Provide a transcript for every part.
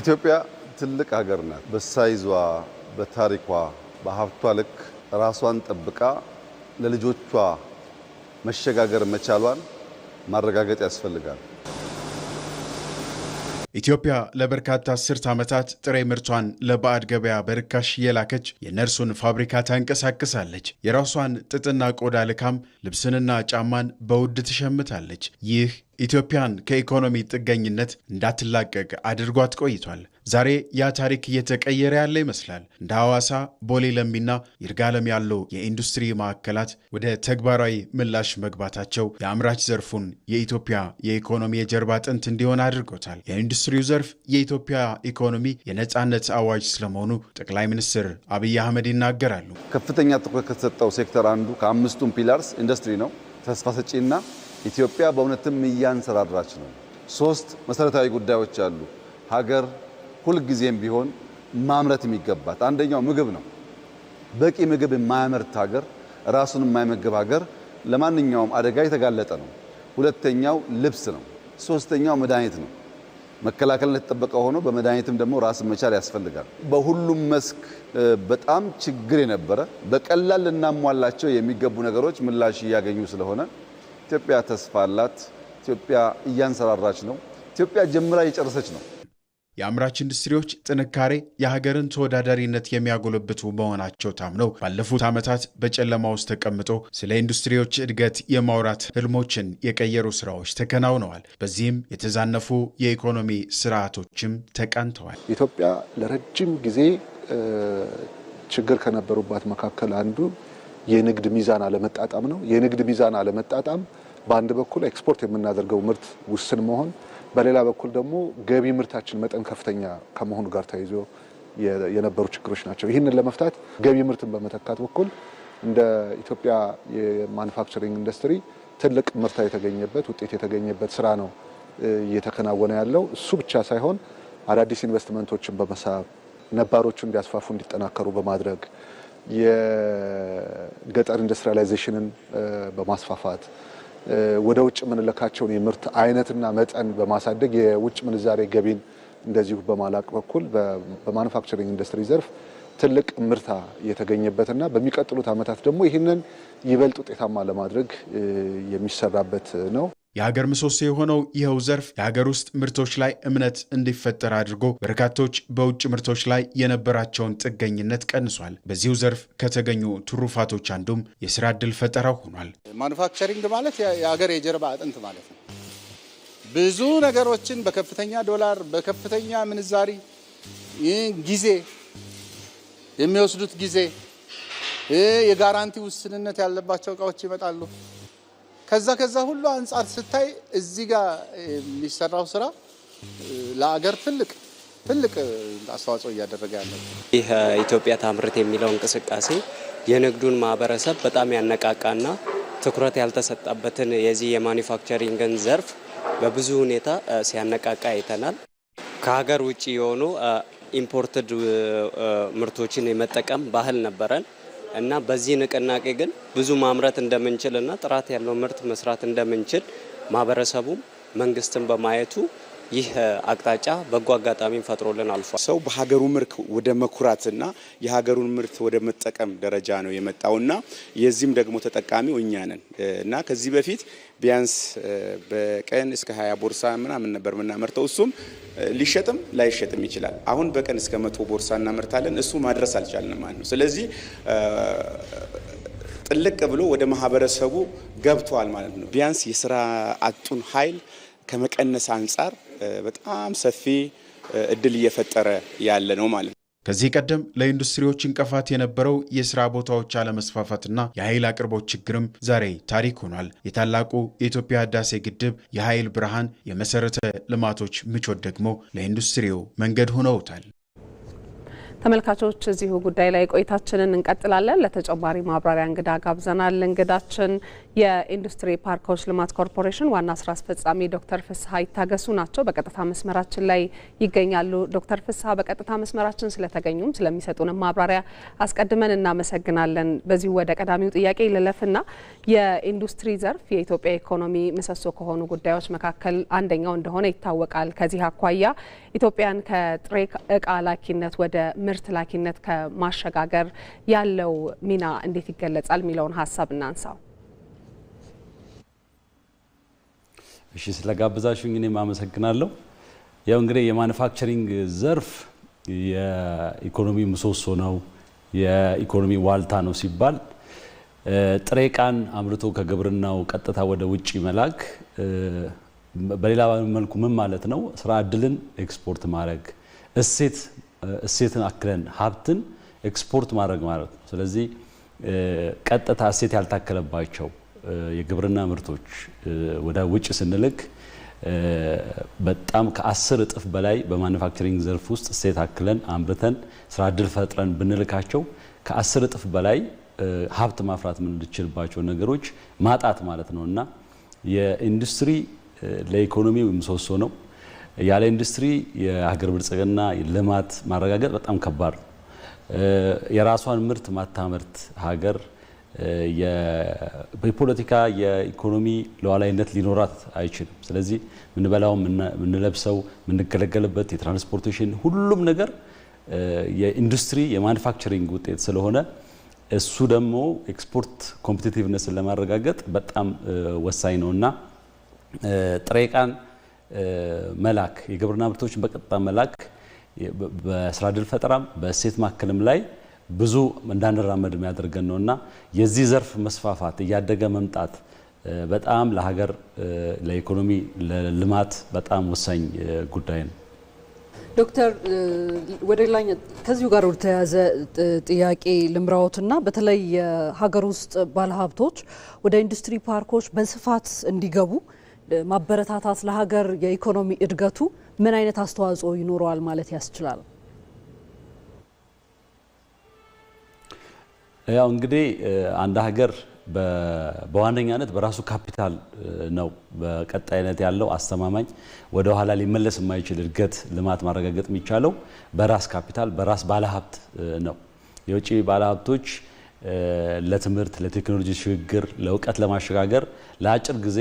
ኢትዮጵያ ትልቅ ሀገር ናት። በሳይዟ፣ በታሪኳ፣ በሀብቷ ልክ ራሷን ጠብቃ ለልጆቿ መሸጋገር መቻሏን ማረጋገጥ ያስፈልጋል። ኢትዮጵያ ለበርካታ አስርት ዓመታት ጥሬ ምርቷን ለባዕድ ገበያ በርካሽ የላከች የነርሱን ፋብሪካ ታንቀሳቅሳለች። የራሷን ጥጥና ቆዳ ልካም ልብስንና ጫማን በውድ ትሸምታለች። ይህ ኢትዮጵያን ከኢኮኖሚ ጥገኝነት እንዳትላቀቅ አድርጓት ቆይቷል። ዛሬ ያ ታሪክ እየተቀየረ ያለ ይመስላል። እንደ ሐዋሳ፣ ቦሌ ለሚና ይርጋለም ያሉ የኢንዱስትሪ ማዕከላት ወደ ተግባራዊ ምላሽ መግባታቸው የአምራች ዘርፉን የኢትዮጵያ የኢኮኖሚ የጀርባ አጥንት እንዲሆን አድርጎታል። የኢንዱስትሪው ዘርፍ የኢትዮጵያ ኢኮኖሚ የነጻነት አዋጅ ስለመሆኑ ጠቅላይ ሚኒስትር አብይ አህመድ ይናገራሉ። ከፍተኛ ትኩረት ከተሰጠው ሴክተር አንዱ ከአምስቱም ፒላርስ ኢንዱስትሪ ነው። ተስፋ ሰጪና ኢትዮጵያ በእውነትም እያንሰራራች ነው። 3 መሰረታዊ ጉዳዮች አሉ። ሀገር ሁልጊዜም ቢሆን ማምረት የሚገባት አንደኛው ምግብ ነው። በቂ ምግብ የማያመርት ሀገር፣ ራሱን የማይመገብ ሀገር ለማንኛውም አደጋ የተጋለጠ ነው። ሁለተኛው ልብስ ነው። ሶስተኛው መድኃኒት ነው። መከላከል እንደተጠበቀ ሆኖ በመድኃኒትም ደግሞ ራስን መቻል ያስፈልጋል። በሁሉም መስክ በጣም ችግር የነበረ በቀላል ልናሟላቸው የሚገቡ ነገሮች ምላሽ እያገኙ ስለሆነ ኢትዮጵያ ተስፋ አላት። ኢትዮጵያ እያንሰራራች ነው። ኢትዮጵያ ጀምራ እየጨረሰች ነው። የአምራች ኢንዱስትሪዎች ጥንካሬ የሀገርን ተወዳዳሪነት የሚያጎለብቱ መሆናቸው ታምነው ባለፉት ዓመታት በጨለማ ውስጥ ተቀምጦ ስለ ኢንዱስትሪዎች እድገት የማውራት ህልሞችን የቀየሩ ስራዎች ተከናውነዋል። በዚህም የተዛነፉ የኢኮኖሚ ስርዓቶችም ተቃንተዋል። ኢትዮጵያ ለረጅም ጊዜ ችግር ከነበሩባት መካከል አንዱ የንግድ ሚዛን አለመጣጣም ነው። የንግድ ሚዛን አለመጣጣም በአንድ በኩል ኤክስፖርት የምናደርገው ምርት ውስን መሆን፣ በሌላ በኩል ደግሞ ገቢ ምርታችን መጠን ከፍተኛ ከመሆኑ ጋር ተያይዞ የነበሩ ችግሮች ናቸው። ይህንን ለመፍታት ገቢ ምርትን በመተካት በኩል እንደ ኢትዮጵያ የማኑፋክቸሪንግ ኢንዱስትሪ ትልቅ ምርታ የተገኘበት ውጤት የተገኘበት ስራ ነው እየተከናወነ ያለው። እሱ ብቻ ሳይሆን አዳዲስ ኢንቨስትመንቶችን በመሳብ ነባሮቹ እንዲያስፋፉ እንዲጠናከሩ በማድረግ የገጠር ኢንዱስትሪያላይዜሽንን በማስፋፋት ወደ ውጭ የምንለካቸውን የምርት አይነትና መጠን በማሳደግ የውጭ ምንዛሬ ገቢን እንደዚሁ በማላቅ በኩል በማኑፋክቸሪንግ ኢንዱስትሪ ዘርፍ ትልቅ ምርታ የተገኘበትና በሚቀጥሉት ዓመታት ደግሞ ይህንን ይበልጥ ውጤታማ ለማድረግ የሚሰራበት ነው። የሀገር ምሰሶ የሆነው ይኸው ዘርፍ የሀገር ውስጥ ምርቶች ላይ እምነት እንዲፈጠር አድርጎ በርካቶች በውጭ ምርቶች ላይ የነበራቸውን ጥገኝነት ቀንሷል። በዚሁ ዘርፍ ከተገኙ ትሩፋቶች አንዱም የስራ ዕድል ፈጠራ ሆኗል። ማኑፋክቸሪንግ ማለት የሀገር የጀርባ አጥንት ማለት ነው። ብዙ ነገሮችን በከፍተኛ ዶላር በከፍተኛ ምንዛሪ ጊዜ የሚወስዱት ጊዜ የጋራንቲ ውስንነት ያለባቸው እቃዎች ይመጣሉ። ከዛ ሁሉ አንጻር ስታይ እዚህ ጋር የሚሰራው ስራ ለአገር ትልቅ አስተዋጽኦ እያደረገ ያለው ይህ ኢትዮጵያ ታምርት የሚለው እንቅስቃሴ የንግዱን ማህበረሰብ በጣም ያነቃቃና ትኩረት ያልተሰጠበትን የዚህ የማኑፋክቸሪንግን ዘርፍ በብዙ ሁኔታ ሲያነቃቃ አይተናል። ከሀገር ውጪ የሆኑ ኢምፖርትድ ምርቶችን የመጠቀም ባህል ነበረን እና በዚህ ንቅናቄ ግን ብዙ ማምረት እንደምንችልና ጥራት ያለው ምርት መስራት እንደምንችል ማህበረሰቡም መንግስትን በማየቱ ይህ አቅጣጫ በጎ አጋጣሚ ፈጥሮልን አልፏል። ሰው በሀገሩ ምርት ወደ መኩራትና የሀገሩን ምርት ወደ መጠቀም ደረጃ ነው የመጣውና የዚህም ደግሞ ተጠቃሚው እኛ ነን እና ከዚህ በፊት ቢያንስ በቀን እስከ 20 ቦርሳ ምናምን ነበር የምናመርተው። እሱም ሊሸጥም ላይሸጥም ይችላል። አሁን በቀን እስከ 100 ቦርሳ እናመርታለን። እሱ ማድረስ አልቻልንም ማለት ነው። ስለዚህ ጥልቅ ብሎ ወደ ማህበረሰቡ ገብቷል ማለት ነው። ቢያንስ የስራ አጡን ኃይል ከመቀነስ አንጻር በጣም ሰፊ እድል እየፈጠረ ያለ ነው ማለት ነው። ከዚህ ቀደም ለኢንዱስትሪዎች እንቅፋት የነበረው የሥራ ቦታዎች አለመስፋፋትና የኃይል አቅርቦት ችግርም ዛሬ ታሪክ ሆኗል። የታላቁ የኢትዮጵያ ህዳሴ ግድብ የኃይል ብርሃን የመሰረተ ልማቶች ምቾት ደግሞ ለኢንዱስትሪው መንገድ ሆነውታል። ተመልካቾች እዚሁ ጉዳይ ላይ ቆይታችንን እንቀጥላለን። ለተጨማሪ ማብራሪያ እንግዳ ጋብዘናል። እንግዳችን የኢንዱስትሪ ፓርኮች ልማት ኮርፖሬሽን ዋና ስራ አስፈጻሚ ዶክተር ፍስሐ ይታገሱ ናቸው። በቀጥታ መስመራችን ላይ ይገኛሉ። ዶክተር ፍስሐ በቀጥታ መስመራችን ስለተገኙም ስለሚሰጡን ማብራሪያ አስቀድመን እናመሰግናለን። በዚሁ ወደ ቀዳሚው ጥያቄ ልለፍና የኢንዱስትሪ ዘርፍ የኢትዮጵያ ኢኮኖሚ ምሰሶ ከሆኑ ጉዳዮች መካከል አንደኛው እንደሆነ ይታወቃል። ከዚህ አኳያ ኢትዮጵያን ከጥሬ እቃ ላኪነት ወደ ምርት ላኪነት ከማሸጋገር ያለው ሚና እንዴት ይገለጻል የሚለውን ሀሳብ እናንሳው። እሺ ስለጋብዛችሁኝ እኔም አመሰግናለሁ። ያው እንግዲህ የማኑፋክቸሪንግ ዘርፍ የኢኮኖሚ ምሰሶ ነው፣ የኢኮኖሚ ዋልታ ነው ሲባል ጥሬ ዕቃን አምርቶ ከግብርናው ቀጥታ ወደ ውጪ መላክ በሌላ መልኩ ምን ማለት ነው? ስራ እድልን ኤክስፖርት ማድረግ፣ እሴትን አክለን ሀብትን ኤክስፖርት ማድረግ ማለት ነው። ስለዚህ ቀጥታ እሴት ያልታከለባቸው የግብርና ምርቶች ወደ ውጭ ስንልክ በጣም ከ10 እጥፍ በላይ በማኑፋክቸሪንግ ዘርፍ ውስጥ እሴት አክለን አምርተን ስራ እድል ፈጥረን ብንልካቸው ከ10 እጥፍ በላይ ሀብት ማፍራት የምንችልባቸው ነገሮች ማጣት ማለት ነውና የኢንዱስትሪ ለኢኮኖሚው ምሰሶ ነው። ያለ ኢንዱስትሪ የሀገር ብልጽግና ልማት ማረጋገጥ በጣም ከባድ ነው። የራሷን ምርት ማታመርት ሀገር የፖለቲካ የኢኮኖሚ ሉዓላዊነት ሊኖራት አይችልም። ስለዚህ ምንበላው፣ ምንለብሰው፣ ምንገለገልበት የትራንስፖርቴሽን ሁሉም ነገር የኢንዱስትሪ የማኑፋክቸሪንግ ውጤት ስለሆነ እሱ ደግሞ ኤክስፖርት ኮምፒቲቲቭነስን ለማረጋገጥ በጣም ወሳኝ ነውና ጥሬ ዕቃን መላክ የግብርና ምርቶችን በቀጥታ መላክ በስራ ዕድል ፈጠራም በእሴት ማከልም ላይ ብዙ እንዳንራመድ የሚያደርገን ነውና የዚህ ዘርፍ መስፋፋት እያደገ መምጣት በጣም ለሀገር ለኢኮኖሚ ለልማት በጣም ወሳኝ ጉዳይ ነው። ዶክተር ወደ ሌላኛ ከዚሁ ጋር ወደ ተያዘ ጥያቄ ልምራዎትና በተለይ የሀገር ውስጥ ባለሀብቶች ወደ ኢንዱስትሪ ፓርኮች በስፋት እንዲገቡ ማበረታታት ለሀገር የኢኮኖሚ እድገቱ ምን አይነት አስተዋጽኦ ይኖረዋል ማለት ያስችላል? ያው እንግዲህ አንድ ሀገር በዋነኛነት በራሱ ካፒታል ነው በቀጣይነት ያለው አስተማማኝ ወደ ኋላ ሊመለስ የማይችል እድገት ልማት ማረጋገጥ የሚቻለው በራስ ካፒታል በራስ ባለሀብት ነው። የውጭ ባለሀብቶች ለትምህርት፣ ለቴክኖሎጂ ሽግግር፣ ለእውቀት ለማሸጋገር ለአጭር ጊዜ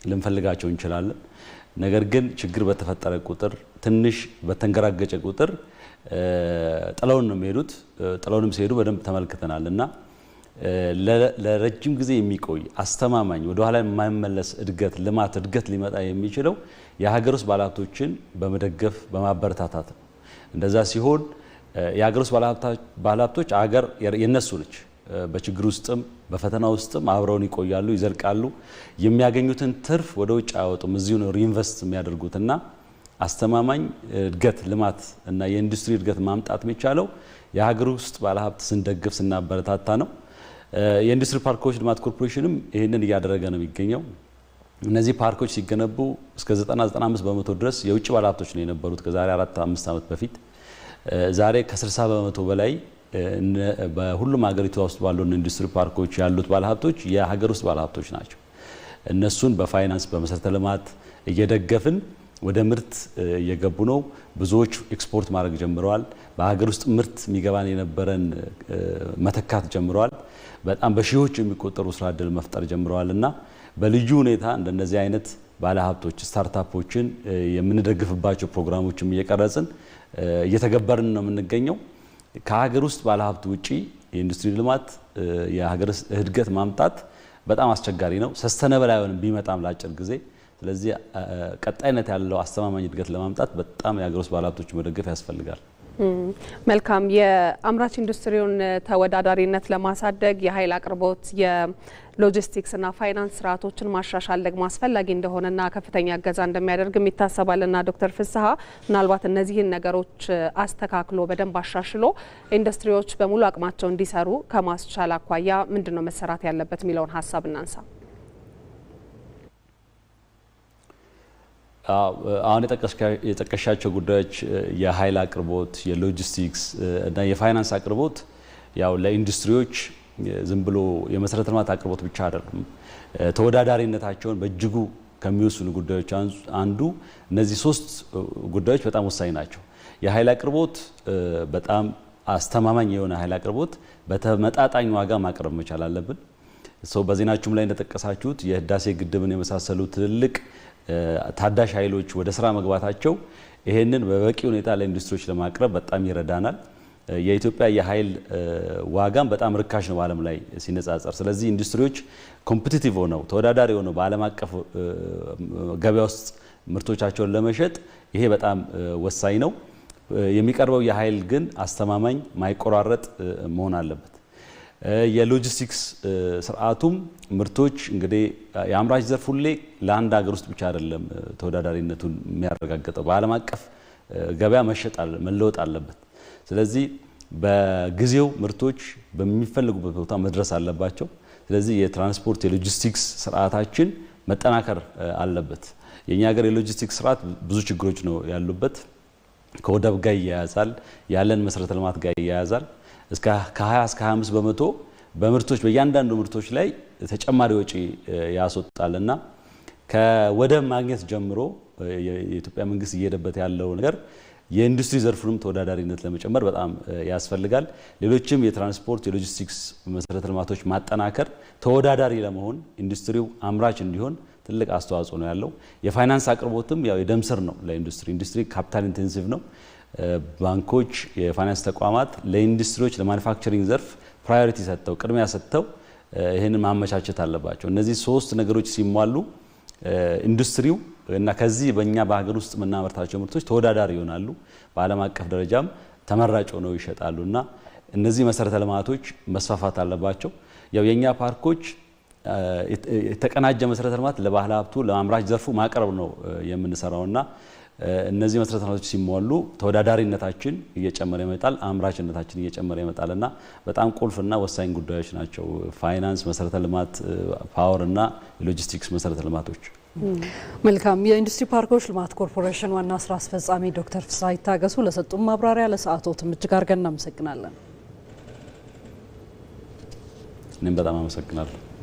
ልንፈልጋቸው እንችላለን። ነገር ግን ችግር በተፈጠረ ቁጥር ትንሽ በተንገራገጨ ቁጥር ጥለውን ነው የሚሄዱት። ጥለውንም ሲሄዱ በደንብ ተመልክተናልና ለረጅም ጊዜ የሚቆይ አስተማማኝ ወደ ኋላ የማይመለስ እድገት ልማት እድገት ሊመጣ የሚችለው የሀገር ውስጥ ባለሀብቶችን በመደገፍ በማበረታታት ነው። እንደዛ ሲሆን የሀገር ውስጥ ባለሀብቶች ሀገር የነሱ ነች። በችግር ውስጥም በፈተና ውስጥም አብረውን ይቆያሉ፣ ይዘልቃሉ። የሚያገኙትን ትርፍ ወደ ውጭ አያወጡም፣ እዚሁ ነው ሪኢንቨስት የሚያደርጉትና አስተማማኝ እድገት ልማት እና የኢንዱስትሪ እድገት ማምጣት የሚቻለው የሀገር ውስጥ ባለሀብት ስንደግፍ ስናበረታታ ነው። የኢንዱስትሪ ፓርኮች ልማት ኮርፖሬሽንም ይህንን እያደረገ ነው የሚገኘው። እነዚህ ፓርኮች ሲገነቡ እስከ 90-95 በመቶ ድረስ የውጭ ባለሀብቶች ነው የነበሩት ከዛሬ 4-5 ዓመት በፊት። ዛሬ ከ60 በመቶ በላይ በሁሉም ሀገሪቷ ውስጥ ባሉ ኢንዱስትሪ ፓርኮች ያሉት ባለሀብቶች የሀገር ውስጥ ባለሀብቶች ናቸው። እነሱን በፋይናንስ በመሰረተ ልማት እየደገፍን ወደ ምርት እየገቡ ነው። ብዙዎች ኤክስፖርት ማድረግ ጀምረዋል። በሀገር ውስጥ ምርት የሚገባን የነበረን መተካት ጀምረዋል። በጣም በሺዎች የሚቆጠሩ ስራ ዕድል መፍጠር ጀምረዋልና በልዩ ሁኔታ እንደነዚህ አይነት ባለሀብቶች ስታርታፖችን የምንደግፍባቸው ፕሮግራሞችም እየቀረጽን እየተገበርን ነው የምንገኘው። ከሀገር ውስጥ ባለሀብት ውጪ የኢንዱስትሪ ልማት የሀገር እድገት ማምጣት በጣም አስቸጋሪ ነው። ሰስተነብል አይሆንም ቢመጣም ለአጭር ጊዜ። ስለዚህ ቀጣይነት ያለው አስተማማኝ እድገት ለማምጣት በጣም የሀገር ውስጥ ባለሀብቶች መደገፍ ያስፈልጋል። መልካም። የአምራች ኢንዱስትሪውን ተወዳዳሪነት ለማሳደግ የኃይል አቅርቦት የሎጂስቲክስና ፋይናንስ ስርዓቶችን ማሻሻል ደግሞ አስፈላጊ እንደሆነና ከፍተኛ እገዛ እንደሚያደርግ የሚታሰባልና ዶክተር ፍስሐ ምናልባት እነዚህን ነገሮች አስተካክሎ በደንብ አሻሽሎ ኢንዱስትሪዎች በሙሉ አቅማቸው እንዲሰሩ ከማስቻል አኳያ ምንድነው መሰራት ያለበት የሚለውን ሀሳብ እናንሳ። አሁን የጠቀሻቸው ጉዳዮች የኃይል አቅርቦት፣ የሎጂስቲክስ እና የፋይናንስ አቅርቦት ያው ለኢንዱስትሪዎች ዝም ብሎ የመሰረተ ልማት አቅርቦት ብቻ አይደለም። ተወዳዳሪነታቸውን በእጅጉ ከሚወስኑ ጉዳዮች አንዱ እነዚህ 3 ጉዳዮች በጣም ወሳኝ ናቸው። የኃይል አቅርቦት በጣም አስተማማኝ የሆነ ኃይል አቅርቦት በተመጣጣኝ ዋጋ ማቅረብ መቻል አለብን። በዜናችሁም ላይ እንደጠቀሳችሁት የህዳሴ ግድብን የመሳሰሉ ትልልቅ ታዳሽ ኃይሎች ወደ ስራ መግባታቸው ይሄንን በበቂ ሁኔታ ለኢንዱስትሪዎች ለማቅረብ በጣም ይረዳናል። የኢትዮጵያ የኃይል ዋጋም በጣም ርካሽ ነው በዓለም ላይ ሲነጻጸር። ስለዚህ ኢንዱስትሪዎች ኮምፒቲቲቭ ሆነው ተወዳዳሪ ሆነው በዓለም አቀፍ ገበያ ውስጥ ምርቶቻቸውን ለመሸጥ ይሄ በጣም ወሳኝ ነው። የሚቀርበው የኃይል ግን አስተማማኝ ማይቆራረጥ መሆን አለበት። የሎጂስቲክስ ስርዓቱም ምርቶች እንግዲህ የአምራች ዘርፍ ሁሌ ለአንድ ሀገር ውስጥ ብቻ አይደለም ተወዳዳሪነቱን የሚያረጋግጠው፣ በዓለም አቀፍ ገበያ መለወጥ አለበት። ስለዚህ በጊዜው ምርቶች በሚፈልጉበት ቦታ መድረስ አለባቸው። ስለዚህ የትራንስፖርት የሎጂስቲክስ ስርዓታችን መጠናከር አለበት። የኛ ሀገር የሎጂስቲክስ ስርዓት ብዙ ችግሮች ነው ያሉበት። ከወደብ ጋር ይያያዛል፣ ያለን መሰረተ ልማት ጋር ይያያዛል። ከ20 እስከ 25 በመቶ በምርቶች በእያንዳንዱ ምርቶች ላይ ተጨማሪ ወጪ ያስወጣልና ከወደብ ማግኘት ጀምሮ የኢትዮጵያ መንግስት እየሄደበት ያለው ነገር የኢንዱስትሪ ዘርፉንም ተወዳዳሪነት ለመጨመር በጣም ያስፈልጋል። ሌሎችም የትራንስፖርት የሎጂስቲክስ መሰረተ ልማቶች ማጠናከር ተወዳዳሪ ለመሆን ኢንዱስትሪው አምራች እንዲሆን ትልቅ አስተዋጽኦ ነው ያለው። የፋይናንስ አቅርቦትም ያው የደም ስር ነው ለኢንዱስትሪ። ኢንዱስትሪ ካፒታል ኢንቴንሲቭ ነው። ባንኮች፣ የፋይናንስ ተቋማት ለኢንዱስትሪዎች ለማኑፋክቸሪንግ ዘርፍ ፕራዮሪቲ ሰጥተው ቅድሚያ ሰጥተው ይሄንን ማመቻቸት አለባቸው። እነዚህ 3 ነገሮች ሲሟሉ ኢንዱስትሪው እና ከዚህ በእኛ በሀገር ውስጥ የምናመርታቸው ምርቶች ተወዳዳሪ ይሆናሉ፣ በዓለም አቀፍ ደረጃም ተመራጭ ሆነው ይሸጣሉና እነዚህ መሰረተ ልማቶች መስፋፋት አለባቸው። ያው የኛ ፓርኮች የተቀናጀ መሰረተ ልማት ለባህል ሀብቱ ለአምራች ዘርፉ ማቅረብ ነው የምንሰራውና እነዚህ መሰረተ ልማቶች ሲሟሉ ተወዳዳሪነታችን እየጨመረ ይመጣል፣ አምራችነታችን እየጨመረ ይመጣልና በጣም ቁልፍና ወሳኝ ጉዳዮች ናቸው። ፋይናንስ፣ መሰረተ ልማት፣ ፓወር እና ሎጂስቲክስ መሰረተ ልማቶች። መልካም። የኢንዱስትሪ ፓርኮች ልማት ኮርፖሬሽን ዋና ስራ አስፈጻሚ ዶክተር ፍስሐ ይታገሱ ለሰጡን ማብራሪያ ለሰዓቶትም እጅግ አድርገን እናመሰግናለን። እኔም በጣም አመሰግናለሁ።